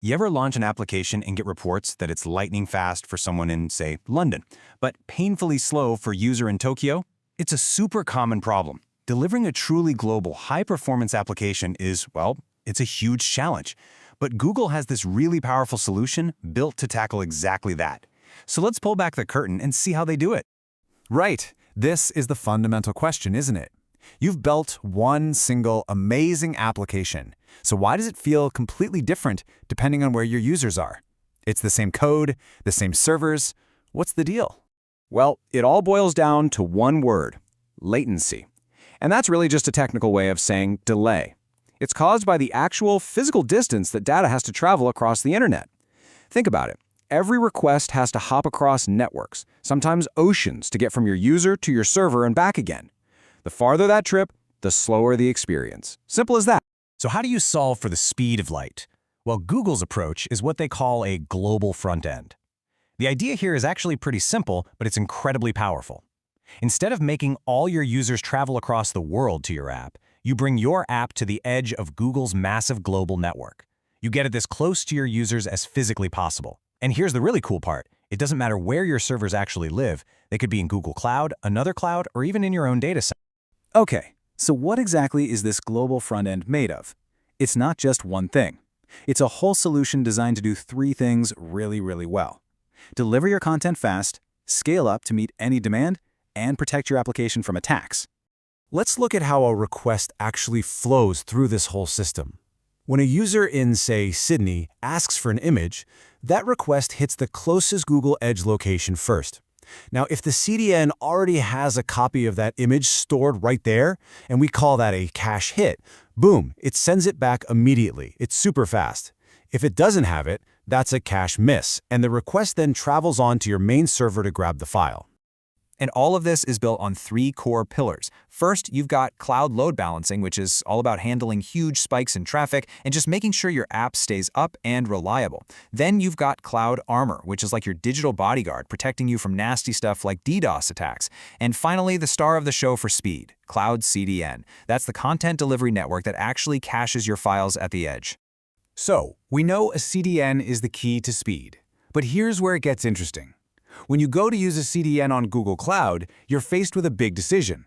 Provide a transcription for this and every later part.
You ever launch an application and get reports that it's lightning fast for someone in, say, London, but painfully slow for a user in Tokyo? It's a super common problem. Delivering a truly global, high-performance application is, well, it's a huge challenge. But Google has this really powerful solution built to tackle exactly that. So let's pull back the curtain and see how they do it. Right. This is the fundamental question, isn't it? You've built one single amazing application. So why does it feel completely different depending on where your users are? It's the same code, the same servers. What's the deal? Well, it all boils down to one word: latency. And that's really just a technical way of saying delay. It's caused by the actual physical distance that data has to travel across the internet. Think about it. Every request has to hop across networks, sometimes oceans, to get from your user to your server and back again. The farther that trip, the slower the experience. Simple as that. So how do you solve for the speed of light? Well, Google's approach is what they call a global front end. The idea here is actually pretty simple, but it's incredibly powerful. Instead of making all your users travel across the world to your app, you bring your app to the edge of Google's massive global network. You get it as close to your users as physically possible. And here's the really cool part. It doesn't matter where your servers actually live. They could be in Google Cloud, another cloud, or even in your own data center. Okay, so what exactly is this global front end made of? It's not just one thing. It's a whole solution designed to do three things really, really well. Deliver your content fast, scale up to meet any demand, and protect your application from attacks. Let's look at how a request actually flows through this whole system. When a user in, say, Sydney asks for an image, that request hits the closest Google Edge location first. Now, if the CDN already has a copy of that image stored right there, and we call that a cache hit, boom, it sends it back immediately. It's super fast. If it doesn't have it, that's a cache miss, and the request then travels on to your main server to grab the file. And all of this is built on three core pillars. First, you've got cloud load balancing, which is all about handling huge spikes in traffic and just making sure your app stays up and reliable. Then you've got cloud armor, which is like your digital bodyguard, protecting you from nasty stuff like DDoS attacks. And finally, the star of the show for speed, Cloud CDN. That's the content delivery network that actually caches your files at the edge. So, we know a CDN is the key to speed. But here's where it gets interesting. When you go to use a CDN on Google Cloud, you're faced with a big decision.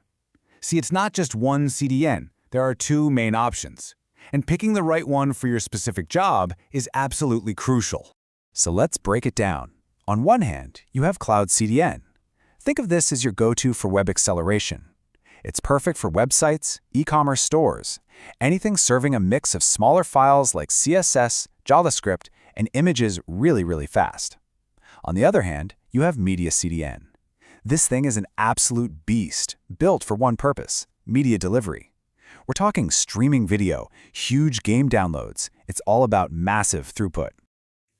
See, it's not just one CDN. There are two main options. And picking the right one for your specific job is absolutely crucial. So let's break it down. On one hand, you have Cloud CDN. Think of this as your go-to for web acceleration. It's perfect for websites, e-commerce stores, anything serving a mix of smaller files like CSS, JavaScript, and images really, really fast. On the other hand, you have Media CDN. This thing is an absolute beast, built for one purpose: media delivery. We're talking streaming video, huge game downloads. It's all about massive throughput.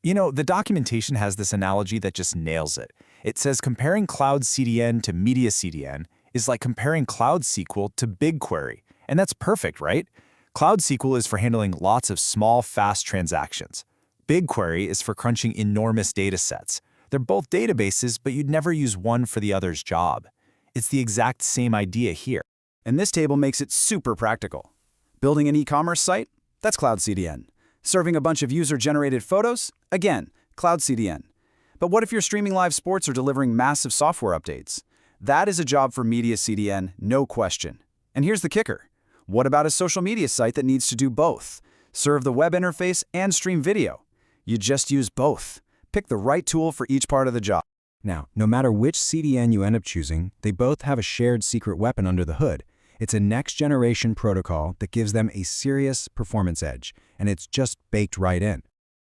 You know, the documentation has this analogy that just nails it. It says comparing Cloud CDN to Media CDN is like comparing Cloud SQL to BigQuery. And that's perfect, right? Cloud SQL is for handling lots of small, fast transactions. BigQuery is for crunching enormous data sets. They're both databases, but you'd never use one for the other's job. It's the exact same idea here. And this table makes it super practical. Building an e-commerce site? That's Cloud CDN. Serving a bunch of user-generated photos? Again, Cloud CDN. But what if you're streaming live sports or delivering massive software updates? That is a job for Media CDN, no question. And here's the kicker. What about a social media site that needs to do both? Serve the web interface and stream video? You just use both. Pick the right tool for each part of the job. Now, no matter which CDN you end up choosing, they both have a shared secret weapon under the hood. It's a next-generation protocol that gives them a serious performance edge, and it's just baked right in.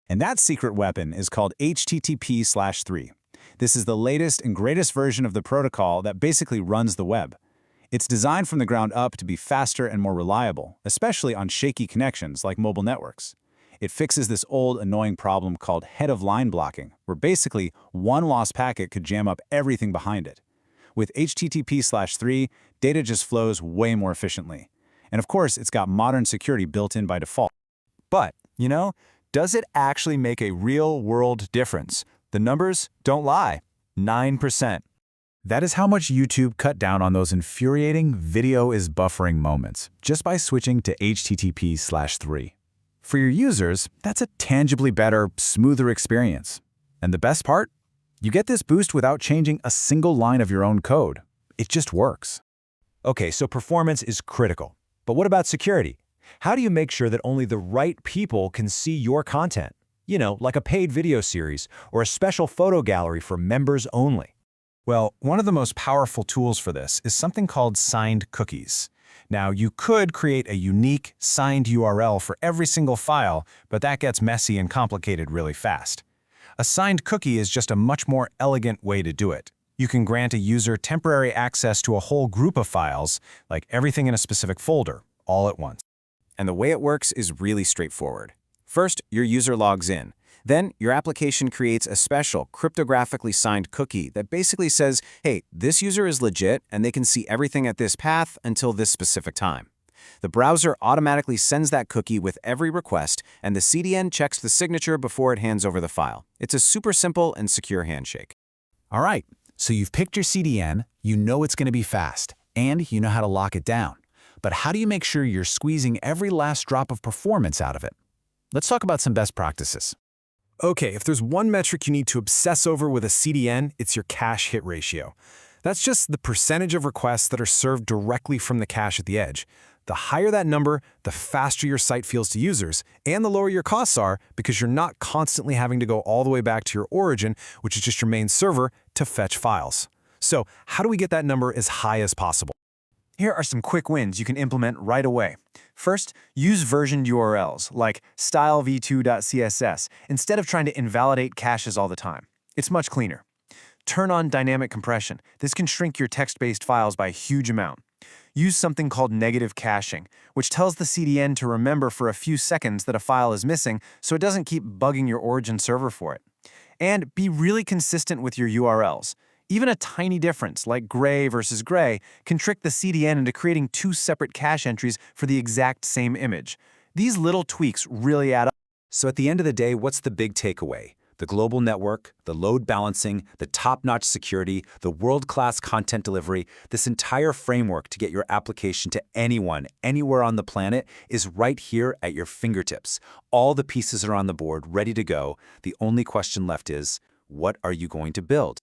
And that secret weapon is called HTTP/3. This is the latest and greatest version of the protocol that basically runs the web. It's designed from the ground up to be faster and more reliable, especially on shaky connections like mobile networks. It fixes this old, annoying problem called head-of-line blocking, where basically one lost packet could jam up everything behind it. With HTTP/3, data just flows way more efficiently. And of course, it's got modern security built in by default. But, you know, does it actually make a real-world difference? The numbers don't lie. 9%. That is how much YouTube cut down on those infuriating video is buffering moments just by switching to HTTP/3. For your users, that's a tangibly better, smoother experience. And the best part? You get this boost without changing a single line of your own code. It just works. Okay, so performance is critical. But what about security? How do you make sure that only the right people can see your content? You know, like a paid video series or a special photo gallery for members only. Well, one of the most powerful tools for this is something called signed cookies. Now, you could create a unique, signed URL for every single file, but that gets messy and complicated really fast. A signed cookie is just a much more elegant way to do it. You can grant a user temporary access to a whole group of files, like everything in a specific folder, all at once. And the way it works is really straightforward. First, your user logs in. Then, your application creates a special, cryptographically signed cookie that basically says, hey, this user is legit and they can see everything at this path until this specific time. The browser automatically sends that cookie with every request, and the CDN checks the signature before it hands over the file. It's a super simple and secure handshake. All right, so you've picked your CDN, you know it's going to be fast, and you know how to lock it down. But how do you make sure you're squeezing every last drop of performance out of it? Let's talk about some best practices. Okay, if there's one metric you need to obsess over with a CDN, it's your cache hit ratio. That's just the percentage of requests that are served directly from the cache at the edge. The higher that number, the faster your site feels to users, and the lower your costs are because you're not constantly having to go all the way back to your origin, which is just your main server, to fetch files. So how do we get that number as high as possible? Here are some quick wins you can implement right away. First, use versioned URLs like stylev2.css instead of trying to invalidate caches all the time. It's much cleaner. Turn on dynamic compression. This can shrink your text-based files by a huge amount. Use something called negative caching, which tells the CDN to remember for a few seconds that a file is missing so it doesn't keep bugging your origin server for it. And be really consistent with your URLs. Even a tiny difference, like gray versus gray, can trick the CDN into creating two separate cache entries for the exact same image. These little tweaks really add up. So at the end of the day, what's the big takeaway? The global network, the load balancing, the top-notch security, the world-class content delivery, this entire framework to get your application to anyone, anywhere on the planet is right here at your fingertips. All the pieces are on the board, ready to go. The only question left is, what are you going to build?